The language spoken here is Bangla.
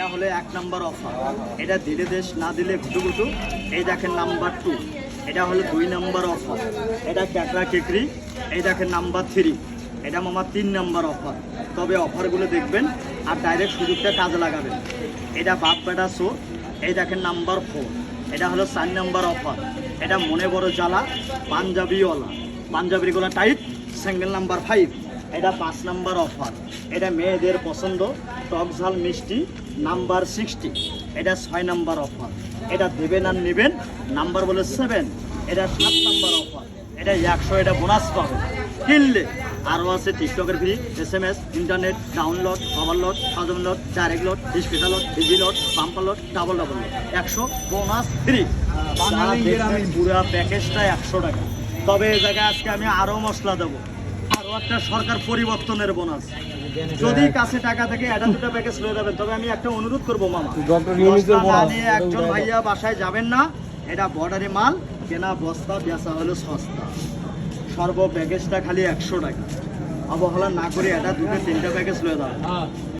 এটা হলো 1 নাম্বার অফার, এটা দিলে দেশ না দিলে ঘুটু। এই দেখেন নাম্বার 2, এটা হলো 2 নাম্বার অফার, এটা ক্যাকড়া কেকড়ি। এই দেখেন নাম্বার 3, এটা মামা 3 নাম্বার অফার। তবে অফারগুলো দেখবেন আর ডাইরেক্ট সুযোগটা কাজে লাগাবেন। এটা বাপ বেটা শো। এই দেখেন নাম্বার 4, এটা হলো 4 নাম্বার অফার, এটা মনে বড় জ্বালা পাঞ্জাবিওয়ালা, পাঞ্জাবিগুলো টাইট, সিঙ্গেল নাম্বার 5, এটা 5 নাম্বার অফার, এটা মেয়েদের পছন্দ টক ঝাল মিষ্টি নাম্বার 60, এটা 6 নাম্বার অফার, এটা দেবেন আর নেবেন নাম্বার বলে 7, এটা 7 নাম্বার অফার, এটা 100, এটা বোনাস পাবে কিনলে। আরও আছে টিকটকের free, SMS, internet, download, overload, হজম load, direct load, special load, easy load, pamper load, double load, 100 bonus free. পুরো প্যাকেজটা 100 টাকা। তবে এই জায়গায় আজকে আমি আরও মশলা দেবো, আরও একটা সরকার পরিবর্তনের বোনাস। যদি কাছে টাকা থেকে এটা দুটো প্যাকেজ লয়ে যাবেন, তবে আমি একটা অনুরোধ করবো মামা, বস্তা না নিয়ে একজন ভাইয়া বাসায় যাবেন না। এটা বর্ডারি মাল, কেনা বস্তা, বেচা হলো সস্তা। সর্ব প্যাকেজটা খালি 100 টাকা। অবহেলা না করে এটা 2-3টা প্যাকেজ লয়ে যাবেন।